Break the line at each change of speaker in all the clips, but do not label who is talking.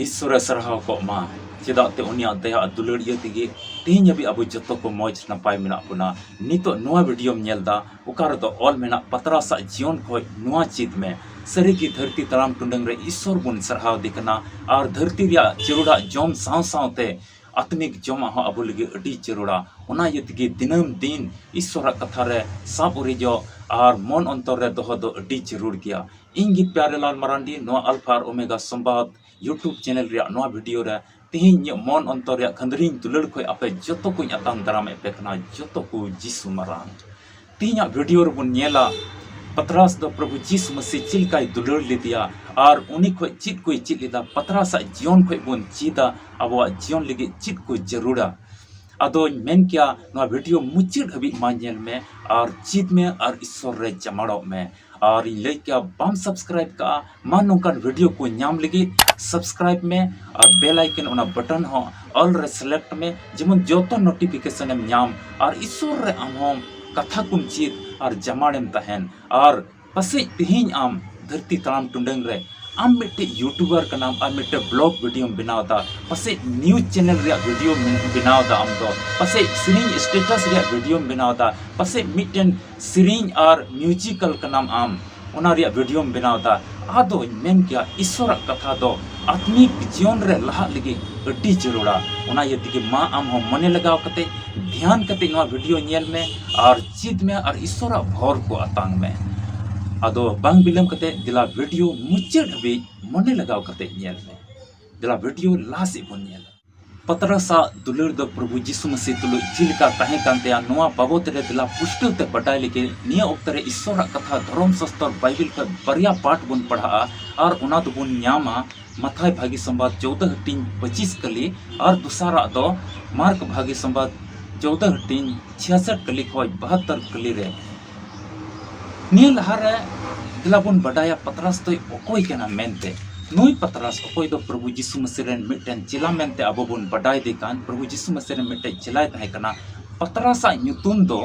ईश्वर सरहाव को मा चेदाते उनिया दया दुलड़िया तेगे तेहन हबी अब जतो को मौज नपाय मेना पुना नितो नोआ वीडियो नेलदा उकार दो ऑल मेना पतरा सा जीवन खोय नोआ चीज में सरी की धरती तराम टुंडंग रे ईश्वर बुन सरहाव दिकना और धरती रिया चिरुड़ा जोम साव सावते आत्मिक जोमा हो अब लगे अडी चिरुड़ा ओना यतिगे दिनम दिन ईश्वर कथा रे साब उरिजो और मन अंतर रे दोहो दो अडी चिरुड़ गया इंगी प्यारे लाल मरांडी नोआ अल्फा और ओमेगा संवाद यूट्यूब चैनल रिया नोआ वीडियो रे तेहन मन अंतर रिया खंदरिन दुलड़ खोय आपे जतो को अताम दाराम एपे कना जतो को जीसु मारांग तेहन वीडियो रे बुन नेला पतरास दो प्रभु जीसु मसीह चिलकाय दुलड़ लेदिया और उनी खोय चित कोई चित लेदा पतरास जीवन खोय बुन चीदा अब जीवन लगे चित को जरूरा अदो मेन क्या नोआ वीडियो मुचिद हबी मा नेल में और चित में और ईश्वर रे जमाड़ो में और ले क्या बाम सब्सक्राइब का मा नोंकान वीडियो को नाम लगी सब्सक्राइब में और बेल आइकन उना बटन हो ऑल रे सेलेक्ट में जेमन जोतो नोटिफिकेशन एम नाम और ईश्वर रे आम हम कथा कुम चित और जमाड़ेम तहन और पसे तेहन आम धरती तराम टुंडंग रे आम मिट्टे यूट्यूबर का नाम और मिट्टे ब्लॉग वीडियो बनाव दा पसे न्यूज चैनल रे वीडियो बनाव दा आम दो पसे सिरिंज स्टेटस रे वीडियो बनाव दा पसे मिट्टन सिरिंज और म्यूजिकल का नाम आम ओना रे वीडियो बनाव दा आदो मेन क्या ईश्वर कथा दो आत्मिक जीवन रे लहा लगे अड्डी जरूरा ओना यदि मा आम हो मने लगाव कते ध्यान कते नोआ वीडियो नेल में और चिद में और ईश्वर भोर को अतांग में अदो बांग बिलम कते दिला वीडियो मुचेड हबी मने लगाव कते नेल में दिला वीडियो लासे बन नेल पतरसा दुलड़ दो प्रभु जीसु मसीह तुलु चिलका ताहे कांते नोआ बाबत रे दिला पुष्टल ते बडाय लेके निया ओक्तरे ईश्वर कथा धर्म शास्त्र बाइबल का बरिया पाठ बन पढ़ा और उना दो बन न्यामा मथाय भागी संवाद 14:25 कली और दूसरा दो मार्क भागी संवाद 14:66 कली खोय 72 कली रे नियल हारे दिलाबुन बडाया पतरस तो ओकोय केना मेनते नुई पतरस ओकोय दो प्रभु जीसु मसीह रेन मिटन चिला मेनते अबो बुन बडाय दिकान प्रभु जीसु मसीह रेन मिटन चिलाय ताहे कना पतरस नुतुम दो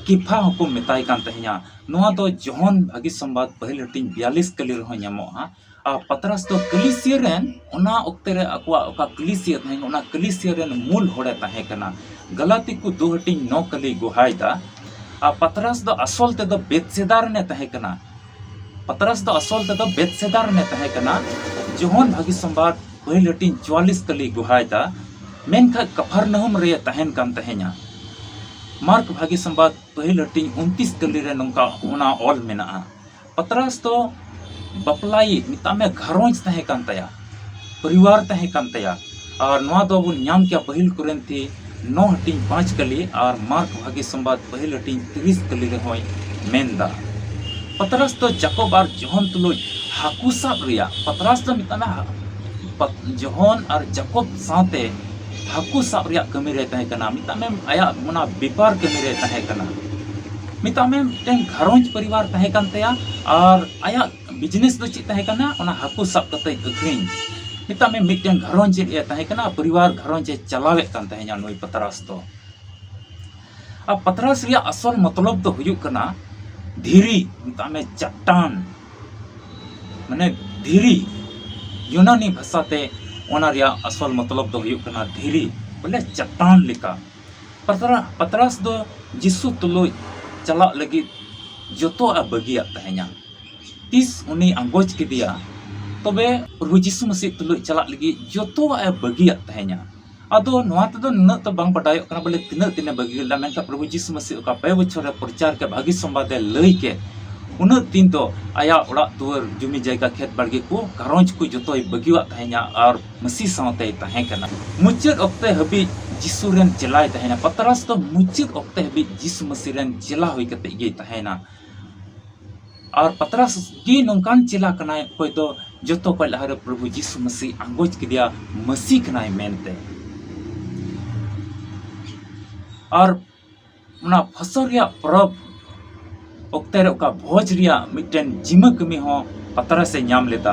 किफा हको मेताय कान तहया नोआ दो जोहन भागी संवाद पहले हटिंग 42 कली रहो ᱧᱟᱢᱚᱜᱼᱟ आ पतरस दो कलिसिया रेन ओना ओक्ते रे अकवा ओका कलिसिया तहन ओना कलिसिया रेन मूल होड़े ताहे कना गलाती को 2 हटिंग 9 कली गुहायदा आ पतरस दो असोल ते दो बेतसेदार ने ताहे कना पतरस दो असोल ते दो बेतसेदार ने ताहे कना जोहन भागी संवाद पहले हटिंग 44 कली गुहायदा मेनखा कफरनहुम रे तहन कान तहे냐 मार्क भागी संवाद पहले हटिंग 29 कली रे नोंका ओना ऑल मेना पतरस दो बपलाई मिता में घरोंज तहे कान तया परिवार तहे कान तया और नोआ दो बुन ᱧᱟᱢ क्या पहिल कुरेंती 9 हटिंग 5 कली और मार्क भागी संवाद पहल हटिंग 30 कली रे होय मेनदा पतरस तो जाकोब और जोहन तुलो हाकू साब रिया पतरस तो मिता में जोहन और जाकोब साथे हाकू साब रिया कमी रे तहे कना मिता में आया मुना व्यापार कमी रे तहे कना मिता में टेन घरोंज परिवार तहे कान तया और आया बिजनेस दो ची तहे कना ओना हाकू साब कते अखरिन मिता में मिटन घरोंज रे तहे कना परिवार घरोंज चलावे कान तहे नोई पतरस तो अब पतरस रिया असल मतलब तो हुयु कना धीरी मिता में चट्टान माने धीरी यूनानी भाषा ते ओना रिया असल मतलब तो हुयु कना धीरी बोले चट्टान लिका पतरस दो जिसु तुलो चला लगी जोतो आ बगिया तहे냐 तीस उनी अंगोज के दिया तबे प्रभु जीसु मसीह तुलु चला लगी जोतो आ बगिया तहे냐 अदो नोआ तदो न तो बांग पटायो कना बोले तिने बगिला मेनका प्रभु जीसु मसीह का 5 बछर रे प्रचार के भागी संवाद लई के उन दिन तो आया ओड़ा दुआर जुमी जायगा खेत बाड़गे को घरोंज को जोतो बगिया तहे냐 और मसीह सावते तहे कना मुचद ओक्ते हबी जीसु रेन चलाय तहेना पतरस तो मुचद ओक्ते हबी जीसु मसीह रेन चला होई कते गे तहेना और पतरस की नोंकान चिला कनाय कोई तो जोतो को लहर प्रभु जीसु मसीह अंगोज के दिया मसीह कनाय मेनते और ना फसरिया परब ओक्ते रे का भोज रिया मिटन जिमा कमी हो पतरस से ᱧᱟᱢ लेता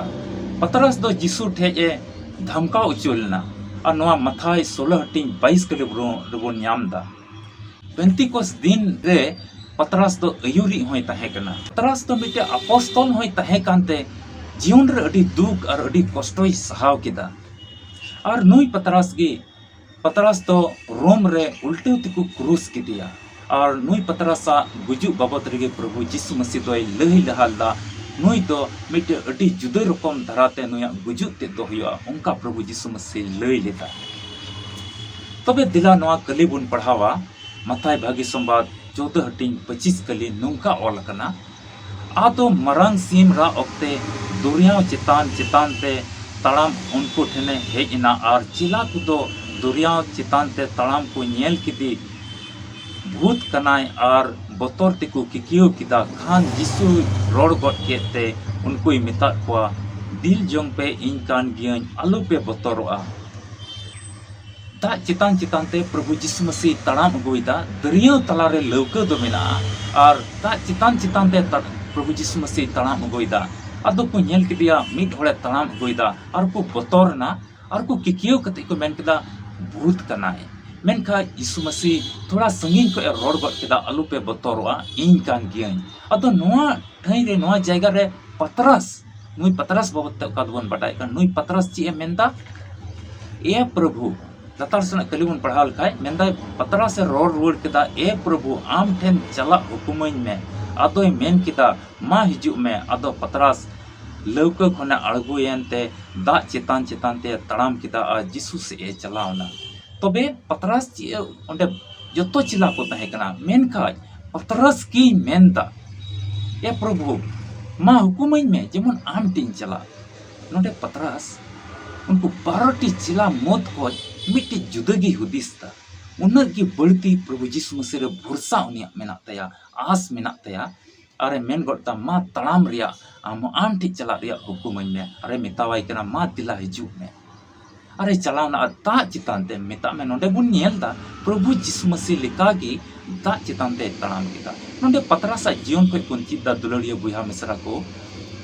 पतरस दो जीसु ठे धमका उचुलना और नोआ मथाय 16 हटिंग 22 कले रबोन ᱧाम दा पेंतिकोस दिन रे पतरस दो अयुरी होय तहे कना पतरस दो मिटे अपोस्तल होय तहे कानते जीवन रे अडी दुख और अडी कष्टोय सहाव किदा और नुई पतरस तो रोम रे उल्टे तिकु क्रूस किदिया और नुई पतरसा गुजु बाबत रेगे प्रभु यीशु मसीह दोय लही लहालदा नुई तो मिटे अडी जुदा रकम धराते नुया गुजु ते दो हुआ उनका प्रभु यीशु मसीह लई लेता तबे दिला नवा कली बुन पढ़ावा मताय भागी संवाद 14 हटिंग 25 कली नुंका ऑल कना आदो मरंग सीम रा ओक्ते दुरिया चितान चितान ते तड़ाम उनको ठेने हेजना और चिला कुदो दुरिया चितान ते तड़ाम को नेल किदी भूत कनाय और बतौर तिकु किकियो किदा खान यीशु रोड गट केते उनको मिता को दिल जोंग पे इन कान गियन आलू पे बतौरआ दा चितान चितान ते प्रभु यीशु मसीह तड़ाम अगुइदा दरिया तलारे लौका दो मेना और दा चितान चितान ते प्रभु यीशु मसीह तड़ाम अगुइदा अदो को नेल किदिया मिट होड़े तड़ाम अगुइदा और को बतौरना और को किकियो कते को मेन किदा भूत कनाय मेनखा यीशु मसीह थोड़ा संगीन को रोड गट किदा आलू पे बतौरआ इन कान गियन अदो नोआ ठाई रे नोआ जायगा रे पतरस नुई पतरस बाबत ते कादबन बटाय का नुई पतरस ची मेंदा ए प्रभु लतार सना कलीबन पढ़ाल खाय मेंदा पतरस से रोड रोड किदा ए प्रभु आम ठेन चला हुकुमइन में अदोय मेन किदा मा हिजु में अदो पतरस लौका खने अड़गुयनते दा चितान चितान ते तड़ाम किदा आ यीशु से ए चलावना तबे पतरस ची ओंडे जतो चिला को तहे कना मेन खाय पतरस की मेनदा ए प्रभु मा हुकुमइन में जेमन आम टिन चला नोंडे पतरस उनको 12टी चिला मौत को मिट्टी जुदगी हुदिस्ता उन्नत की बढ़ती प्रभु यीशु मसीह रे भरोसा उनिया मेना तया आस मेना तया अरे मेन गोटा मा तड़ाम रिया आम ठी चला रिया हुकुम में अरे मितावाई कना मा दिला हिजू में अरे चलावना दा चितान ते मिता में नोंडे बुन नेलदा प्रभु यीशु मसीह लिखा की दा चितान ते तड़ाम किदा नोंडे पतरसा जीवन को कोन चिदा दुलड़िया बुया मिसरा को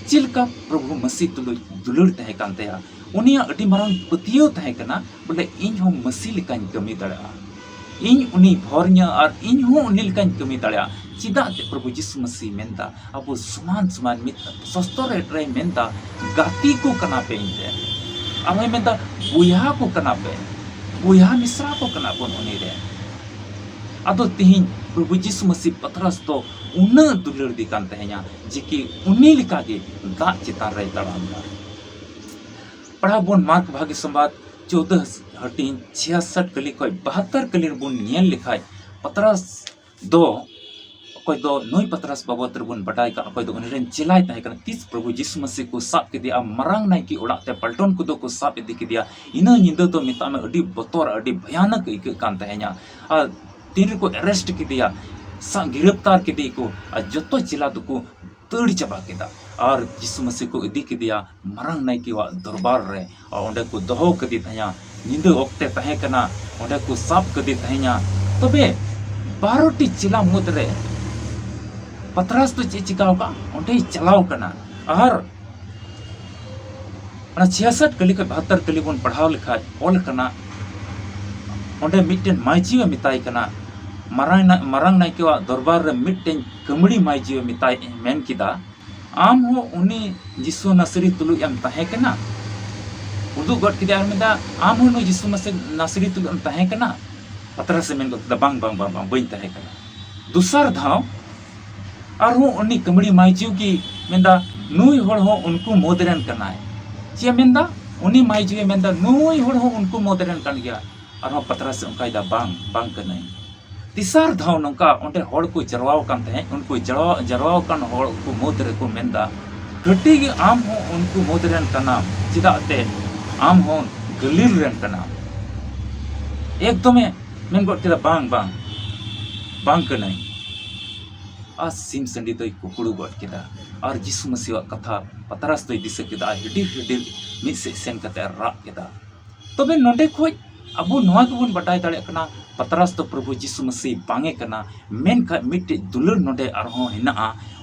चिलका प्रभु मसीह तुलु दुलड़ तहे कान तया उनिया अडी मारंग पतियो तहे कना बोले इन हो मसीह लिकान कमी दड़ा इन उनी भोरnya और इन हो उनी लिकान कमी दड़ा चिदा ते प्रभु यीशु मसीह मेंदा अबो समान समान मित सस्तर रे मेंदा गाती को कना पे इंते अमे मेंदा बुया को कना पे बुया मिश्रा को कना बोन उनी रे अदो तिहिन प्रभु यीशु मसीह पतरस तो उन्ना दुलड़ दी कान तहेnya जिकी उनी लिका के दा चितान रे तड़ाम पढ़ा बोन मार्क भाग्य संवाद 14 हटिन 66 कली कोई 72 कली बोन नेल लिखाय पतरस दो कोई दो नोई पतरस बाबत बोन बटाई का कोई दो उनरेन चिल्लाय तहे कना तीस प्रभु यीशु मसीह को साब के दिया मरंग नाई की उड़ा ते पलटन को दो को साब इदी के दिया इना निंदा तो मिता में अडी बतौर अडी भयानक इक कान तहेnya तीन को अरेस्ट के दिया सा गिरफ्तार के दी को जतो चिल्ला दो को तड़ी चबा केदा और यीशु मसीह को इदी के दिया मरंग नाई की वा दरबार रे और ओंडे को दहो कदी तहया निंदा ओक्ते तहे कना ओंडे को साब कदी तहया तबे 12टी चिला मुद रे पतरस तो चिकाव का ओंडे चलाव कना और 66 कली के 72 कली बन पढ़ाव लिखा ओल कना ओंडे मिटन माइजी मिताई कना मरंग नाई के वा दरबार रे मिटन कमड़ी माइजी मिताई मेन किदा आम हो उनी यीशु नसरी तुलु एम तहे कना उदु गट किदा मेदा आम हो यीशु नसरी तुलु एम तहे कना पतरस से मेन गत बांग बांग बांग बइन तहे कना दूसर धाव और हो उनी कमड़ी माइजी की मेंदा नुई होड़ हो उनको मोदरन कनाय चे मेंदा उनी माइजी मेंदा नुई होड़ हो उनको मोदरन कन गया और पतरस से उनका बांग बांग कनाय तीसर धाव नौका उनटे होड़ को जरवाव कान तहे उनको जरवाव कान होड़ को मोदरे को मेंदा गट्टी के आम हो उनको मोदरन कना चिदा ते आम हो गलील रन कना एकदम मेन गट केदा बांग बांग बांग कनाय आ सिम संडी तो कुकुड़ू गट केदा और यीशु मसीह कथा पतरस तो दिसे केदा हिडिल मिद से सेन कते रा केदा तबे नोंडे खोज अबो नोआ को बन बटाई दाड़े कना पतरस तो प्रभु यीशु मसीह बांगे कना मेन का मिट्टे दुलड़ नोडे अरहों हिना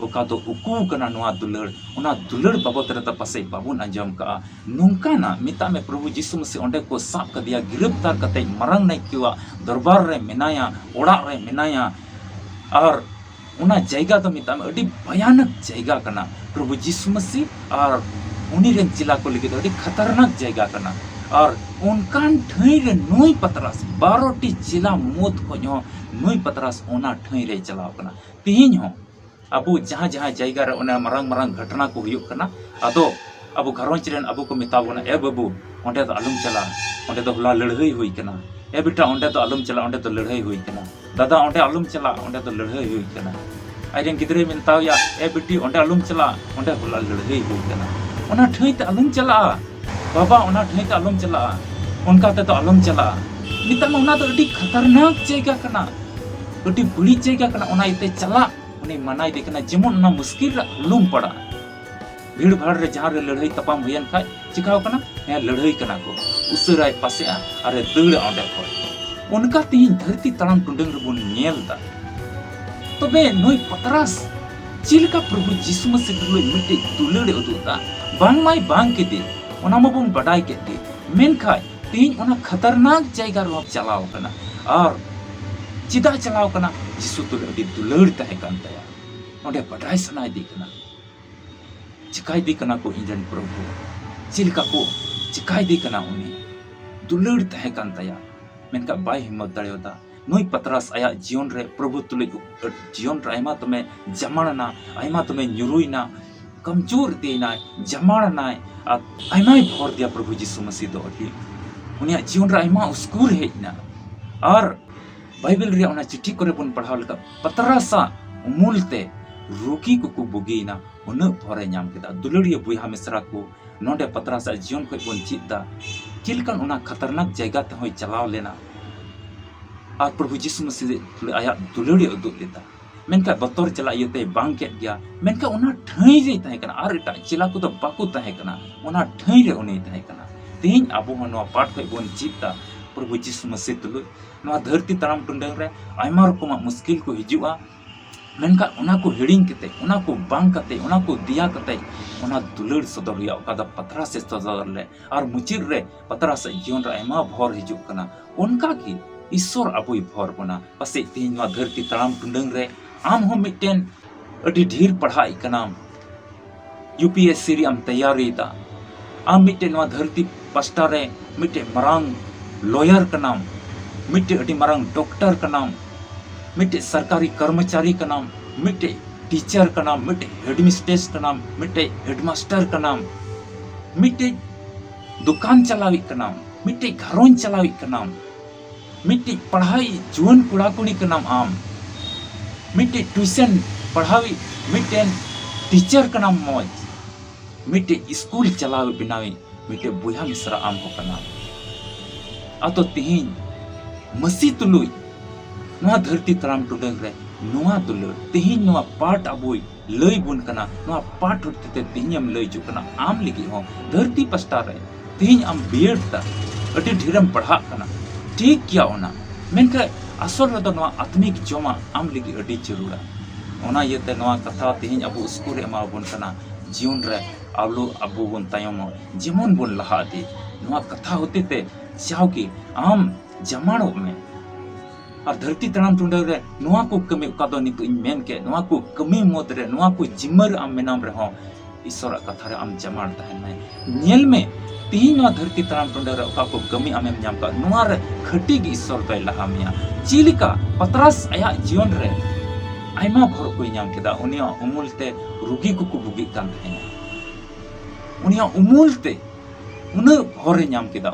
ओका तो उकू कना नोआ दुलड़ बाबत रे पासे बाबुन अंजम का नुंका ना मिता में प्रभु यीशु मसीह ओंडे को साब कर दिया गिरफ्तार कते मरंग नाई किवा दरबार रे मेनाया ओड़ा रे मेनाया और उना जायगा तो मिता में अडी भयानक जायगा कना प्रभु यीशु मसीह और उनी रेन चिला को लगे अड़ी खतरनाक जगह कना और उनकान ठई रे नुई पतरास 12टी चिला मोत को नुई पतरास ओना ठई रे चलाव कना तिहिन हो अबु जहां जहां जगह रे ओना मरंग मरंग घटना को हुयुक कना अदो अबु घरोंच रेन अबु को मिताबोना ए बाबू ओंडे तो आलुम चला ओंडे तो हुला लड़ाई हुई कना ए बेटा ओंडे तो आलुम चला ओंडे तो लड़ाई हुई कना दादा ओंडे आलुम चला ओंडे तो लड़ाई हुई कना आइरेन गिदरे मिताव या ए बेटी ओंडे आलुम चला ओंडे हुला लड़ाई हुई कना ओना ठई ते आलुम चला बाबा ओना ठई ते आलुम चला उनका ते तो आलुम चला निता ओना तो अड़ी खतरनाक जगह कना अड़ी बड़ी जगह कना ओना इते चला उनी मनाई दे कना जेमन ओना मुश्किल रे आलुम पड़ा भीड़ भाड़ रे जहां रे लड़ाई तपाम हुयन खाय चिकाव कना हे लड़ाई कना को उसराय पासे अरे दड़ ओंडे को उनका तीन धरती तड़ाम टुंडंग रे बुन नेल दा तबे नोई पतरास चिलका प्रभु यीशु मसीह दुलुई मिटे दुलड़े उदुदा बांग माई बांग के दे ओना मबुन बडाई के दे मेन खाय तीन ओना खतरनाक जगह रो चलाव कना और चिदा चलाव कना यीशु तो अडी दुलड़ तहे कान तया ओंडे बडाई सनाय दी कना चिकाई दी कना को इंजन प्रभु चिलका को चिकाई दी कना उनी दुलड़ तहे कान तया मेनका बाय हिम्मत दड़ेदा नोई पतरास आया जीवन रे प्रभु तुले जीवन रे आयमा तमे जमाणना आयमा तमे न्युरुइना कमजोर देना जमाणना आयमा भर दिया प्रभु यीशु मसीह दो अडी उनिया जीवन रे आयमा उस्कुर हेजना और बाइबल रे ओना चिट्ठी करे बन पढ़ाव लका पतरासा उमुलते रोगी को बुगीना उन भरे नाम केदा दुलड़िया बुया मिश्रा को नोडे पतरासा जीवन को बन चिदा चिलकन ओना खतरनाक जगह ते होय चलाव लेना और प्रभु यीशु मसीह आया दुलड़ी उदुग लेता मेनका बतौर चला इते बांग के गया मेनका ओना ठई रे तहे कना और एटा चिला को तो बाकू तहे कना ओना ठई रे उनी तहे कना तेहिं आबो नो पाठ को बोन चिता प्रभु यीशु मसीह तुलु नो धरती तराम टुंडंग रे आयमा रकम मुश्किल को हिजुआ मेनका ओना को हिडिंग कते ओना को बांग कते ओना को दिया कते ओना दुलड़ सदर हुआ ओका द पतरा से सदर ले और मुचिर रे पतरा से जीवन रे आयमा भर हिजु कना उनका की ईश्वर अबुई भर बना पसे तीन धरती तड़ाम टुंडंग रे आम हो मिटेन अडी ढेर पढ़ाई कनाम यूपीएससी री आम तैयारी दा आम मिटेन धरती पस्टा रे मिटे मरांग लॉयर कनाम मिटे अडी मरांग डॉक्टर कनाम मिटे सरकारी कर्मचारी कनाम मिटे टीचर कनाम मिटे हेडमिस्ट्रेस कनाम मिटे हेडमास्टर कनाम मिटे दुकान चलावी कनाम मिटे घरों चलावी कनाम मिट्टी पढ़ाई जुवन कुड़ा कुड़ी के नाम आम मिट्टी ट्यूशन पढ़ावी मिट्टे टीचर का नाम मौज मिट्टे स्कूल चलावे बिनावी मिट्टे बुया मिश्रा आम को का नाम अतो तिहिन मसी तुलुई नोआ धरती तराम टुडंग रे नोआ दुलड़ तिहिन नोआ पाठ अबुई लई बुन कना नोआ पाठ उठते तिहिन लई जु कना आम लिगी हो धरती पस्टा रे तिहिन आम बीएड ता अति ढेरम पढ़ा कना ठीक किया ओना मेनका असल रे नोआ आत्मिक जमा आम लिगी अडी जरूरा ओना येते नोआ कथा तिहिन अबु स्कूल रे मा बुन कना जीवन रे आलू अबु बुन तायम जेमन बुन लहा दे नोआ कथा होते ते चाव की आम जमाणो में और धरती तड़ाम टुंडे रे नोआ को कमी का दो नितो इन मेन के नोआ को कमी मोत रे नोआ को जिम्मर आम मेनाम रे हो ईश्वर कथा रे आम जमाण तहन में नेल में तीन नोआ धरती तड़ाम टुंडे रे ओका को कमी आमेम नाम का नोआ रे खटी की ईश्वर तो लहा मिया चिलिका पतरस आया जीवन रे आयमा भर को नाम केदा उनिया उमुलते रुगी को बुगी कान तहन उनिया उमुलते उन भर नाम केदा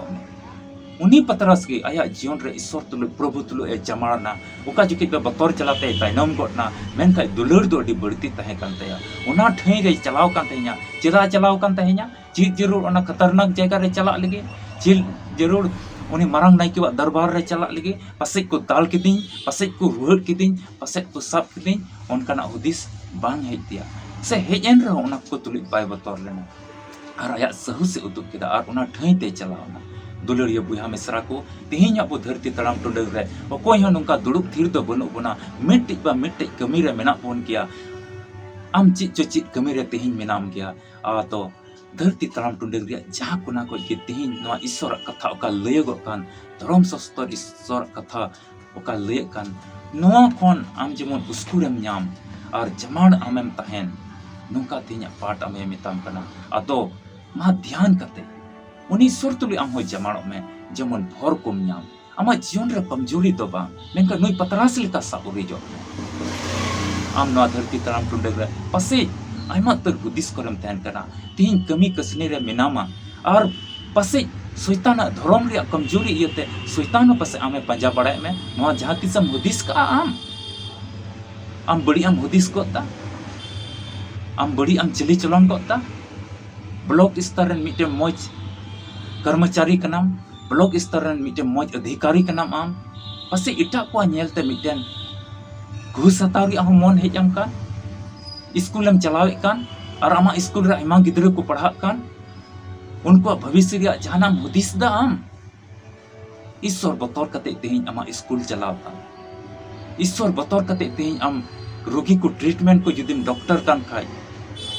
उनी पतरस के आया जीवन रे ईश्वर तुलु प्रभु तुलु ए जमाना ओका जुके पे बतौर चलाते ताइनम गोटना मेनका दुलड़ दो अडी बढ़ती तहे कान तया ओना ठई रे चलाव कान तहे냐 चिरा चलाव कान तहे냐 चीज जरूर ओना खतरनाक जगह रे चला लगे चिल जरूर उनी मारंग नाइके वा दरबार रे चला लगे पसे को दाल किदिन पसे को रुहड़ किदिन पसे को सब किदिन ओनकाना हुदिस बांग हे दिया से हेजन रे ओना को तुलु बाय बतौर लेना और आया सहु से उदुक केदा और ओना ठई ते चलावना दुलड़िया बुहा मिश्रा को तेहिं अब धरती तड़ाम टुंडग रे अकोय हो नुका दुड़ुब थीर दो बनु बना मिट्टी बा मिट्टी कमी रे मेना बोन किया आम चित कमी रे तेहिं मेनाम गया आ तो धरती तड़ाम टुंडग रे जहां कोना को के तेहिं नवा ईश्वर कथा ओका लयगो कान धर्म शास्त्र ईश्वर कथा ओका लय कान नवा कोन आम जेमन उस्कुरेम न्याम और जमाण आमेम तहेन नुका तेहिं पाट आमे मिताम कना आ तो मा ध्यान कते उनी सुर तुली आम हो जमाड़ो में जेमन भोर कोम नाम आमा जीवन रे कमजोरी दो बा मेनका नुई पतरास लेका साबुरी जो आम नवा धरती तराम टुंडे रे पसे आयमा तर हुदिस करम तहन कना तीन कमी कसनी रे मिनामा और पसे शैतान धर्म रे कमजोरी इयते शैतान पसे आमे पंजा बड़ाय में नवा जहां किसम हुदिस का आम बड़ी आम हुदिस कोता आम बड़ी आम चली चलन कोता ब्लॉक स्तर रन मिटे मौज कर्मचारी कनाम ब्लॉक स्तर रन मिटे मौज अधिकारी कनाम आम पसे इटा को नेलते मिटेन घुस हतावी आम मन हेजम का स्कूलम चलावे कान और आमा स्कूल रे आयमा गिद्रा को पढ़ा कान उनको भविष्य रे जहाना हुदिस दा आम ईश्वर बतौर कते तेहिं आमा स्कूल चलावता ईश्वर बतौर कते तेहिं आम रोगी को ट्रीटमेंट को जुदिम डॉक्टर कान खाय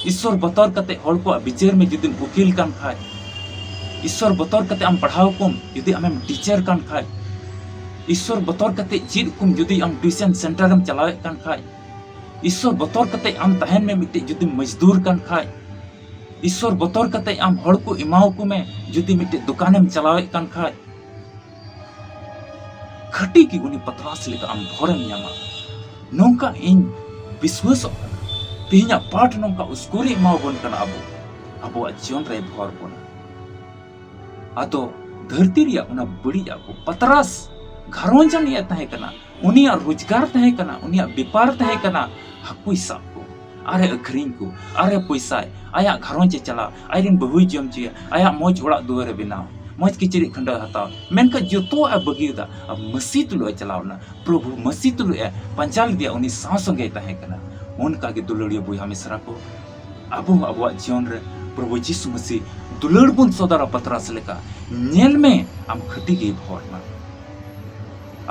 ईश्वर बतौर कते हर को विचार में जुदिम वकील कान खाय ईश्वर बतौर कते आम पढ़ाव कुम जुदि आम टीचर कान खाय ईश्वर बतौर कते चीज कुम जुदि आम ट्यूशन सेंटर हम चलावे कान खाय ईश्वर बतौर कते आम तहन में मिटे जुदि मजदूर कान खाय ईश्वर बतौर कते आम हर को इमाव को में जुदि मिटे दुकानेम चलावे कान खाय खटी की उनी पतरास लेका आम भोरम न्यामा नोंका इन विश्वास तेहिया पाठ नोंका उसकोरी इमाव बन कना अबो जीवन रे भोर बना आतो धरती रिया उना बड़ी को पतरास घरोंजन ये तहे कना उनिया रोजगार तहे कना उनिया व्यापार तहे कना हकुई साब को आरे अखरिंग को आरे पैसा आया घरोंजे चला आयरिन बहुई जम चिया आया मौज ओड़ा दुआरे बनाव मौज किचरी खंडा हताव मेनका जतो आ बगीदा अब मस्जिद लो चलावना प्रभु मस्जिद लो पंचाल दिया उनी सांसंगे तहे कना उनका के दुलड़िया बुया मिसरा को अबो जीवन रे प्रभु यीशु मसीह दुलड़ बुन सोदरा पतरास लेका नेल में आम खटी के भोरना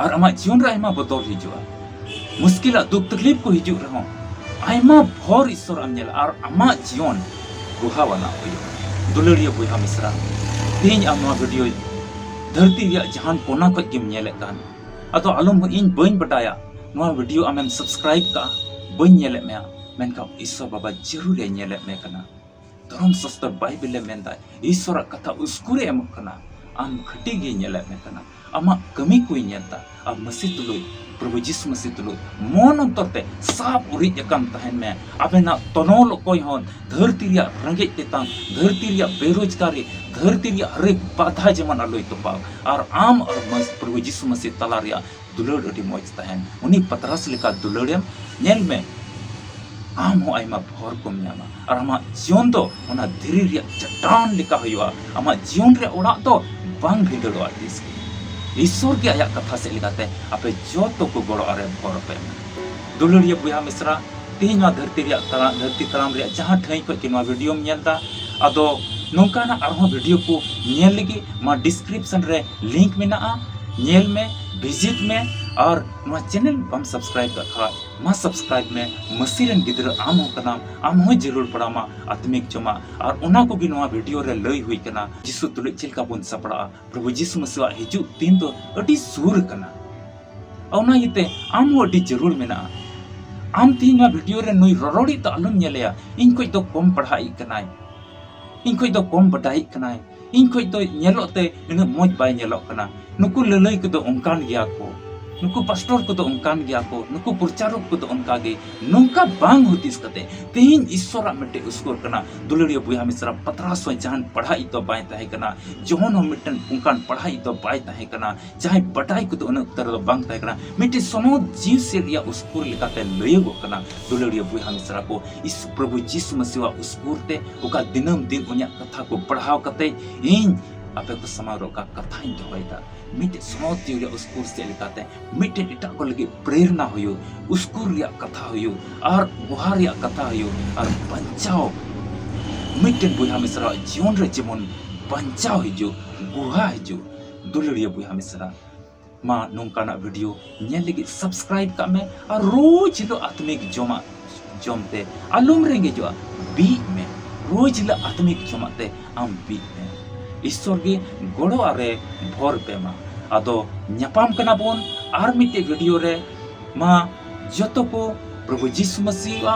और आमा जीवन रे आयमा बदल हिजुआ मुश्किल दुख तकलीफ को हिजु रहो आयमा भोर ईश्वर आम नेल और आमा जीवन गुहा वाला होयो दुलड़िया बुया मिसरा तेज आम वीडियो धरती जहान कोना को गेम नेले कान अतो आलम इन बइन बटाया वीडियो आमेम सब्सक्राइब का बइन नेले में मेनका ईश्वर बाबा जरूर नेले में कना धर्म शास्त्र बाइबल मेंदा ईश्वर कथा उसकुरे एम कना आम खटी गे नेले में कना आमा कमी कोई नेता अब मसीह तुलुई प्रभु यीशु मसीह तुलुई मन अंतरते साफ उरी एकम तहन में अबेना तनोल कोई होन धरती रिया रंगे तेतांग धरती रिया बेरोजगारी धरती रिया हरेक बाधा जेमन अलोई तो पाव और आम और प्रभु यीशु मसीह तला रिया दुलड़ अडी मौज तहन उनी पतरास लेका दुलड़ेम नेल में आम हो आयमा भोर को न्यामा और आमा जीवन दो ओना धीरे रिया चट्टान लेका हुआ आमा जीवन रे ओड़ा तो बांग भिड़वा दिस ईश्वर के आया कथा से लिखाते आपे जो तो को गड़ो अरे भोर पे दुलड़िया बुया मिश्रा तीन धरती तराम रे जहां ठई को कि वीडियो नेलदा अदो नोंकाना आरो वीडियो को नेल लगी मा डिस्क्रिप्शन रे लिंक मेना नेल में विजिट में और मा चैनल बम सब्सक्राइब रखा मा सब्सक्राइब में मसीरन गिद्र आम हो कना आम हो जरूर पड़ामा आत्मिक जमा और उना को भी नवा वीडियो रे लई हुई कना जिसु तुले चिलका बन सपड़ा प्रभु यीशु मसीह हिजु तीन तो अडी सूर कना औना यते आम हो अडी जरूर मेना आम तीन मा वीडियो रे नुई ररोड़ी तो अलम नेलेया इन कोई तो कम पढ़ाई कनाय इन कोई तो कम बटाई कनाय इन कोई तो नेलोते इन मौज बाय नेलोक कना नुकु ललई को तो उनकान गया को नुकु पास्टर को तो उनकान गया को नुकु प्रचारक को तो उनका गे नुका बांग होतिस कते तेहिन ईश्वर मिटे उसकोर कना दुलड़िया बुया मिश्रा पतरास जहान पढ़ाई तो बाय तहे कना जोहन मिटन उनकान पढ़ाई तो बाय तहे कना चाहे बटाई को तो उनतर तो बांग तहे कना मिटे सोनो जीव से रिया उसकोर लिकाते लयगो कना दुलड़िया बुया मिश्रा को इस प्रभु यीशु मसीह उसकोर ते ओका दिनम दिन उन्या कथा को पढ़ाव कते इन आपे को समारोह का कथा इन दोइदा मिटे समोती रे उसकुर से लिखाते मिटे इटा को लगे प्रेरणा होयो उसकुर रिया कथा होयो और गुहार रिया कथा होयो और बंचाओ मिटे बुया मिश्रा जीवन रे जेमन बंचाओ हिजो गुहा हिजो दुलड़िया बुया मिश्रा मा नोंकाना वीडियो नेल लगे सब्सक्राइब का में और रोज लो आत्मिक जमते आलुम रेंगे जो बी में रोज लो आत्मिक जमाते आम बी में ईश्वर के गोड़ो आरे भोर पे मा आदो न्यापाम कना बोन आर मिटे वीडियो रे मा जतो को प्रभु यीशु मसीह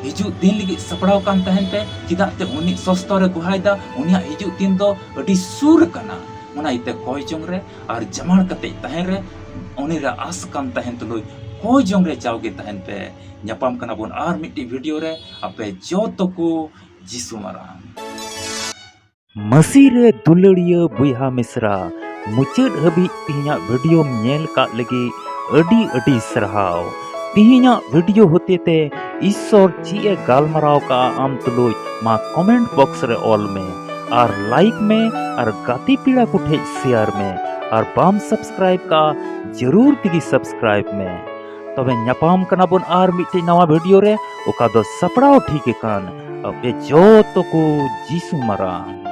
हिजू दिन लगी सपड़ाव कान तहन पे चिदाते उनी सस्तो रे गुहायदा उनिया हिजू दिन दो अडी सुर कना ओना इते कोय जोंग रे आर जमाड़ कते तहन रे उनी रे आस कान तहन तुलुय कोय जोंग रे जावगे तहन पे ᱧᱟᱯᱟᱢ ᱠᱟᱱᱟ ᱵᱚᱱ ᱟᱨ ᱢᱤᱫᱴᱤᱡ ᱵᱷᱤᱰᱤᱭᱳ ᱨᱮ ᱟᱯᱮ ᱡᱚᱛᱚ ᱠᱚ ᱡᱤᱥᱩ ᱢᱟᱨᱟᱝ
मसीह रे दुलड़िया बुहा मिसरा मुचाद हबी तिहिना वीडियो नेल का लगी अडी अडी सरहाव तिहिना वीडियो होते ते ईश्वर ची गालमराव का आम तुलुय मा कमेंट बॉक्स रे ऑल में और लाइक में और गाती पीड़ा को ठे शेयर में और बाम सब्सक्राइब का जरूर तिगी सब्सक्राइब में तबे ᱧᱟᱯᱟᱢ ᱠᱟᱱᱟ ᱵᱚᱱ ᱟᱨ ᱢᱤᱫᱴᱮᱡ ᱱᱟᱣᱟ ᱵᱷᱤᱰᱤᱭᱳ ᱨᱮ ᱚᱠᱟ ᱫᱚ ᱥᱟᱯᱲᱟᱣ ᱴᱷᱤᱠ ᱟᱠᱟᱱ ᱟᱯᱮ ᱡᱚᱛᱚ ᱠᱚ ᱡᱤᱥᱩ ᱢᱟᱨᱟᱝ।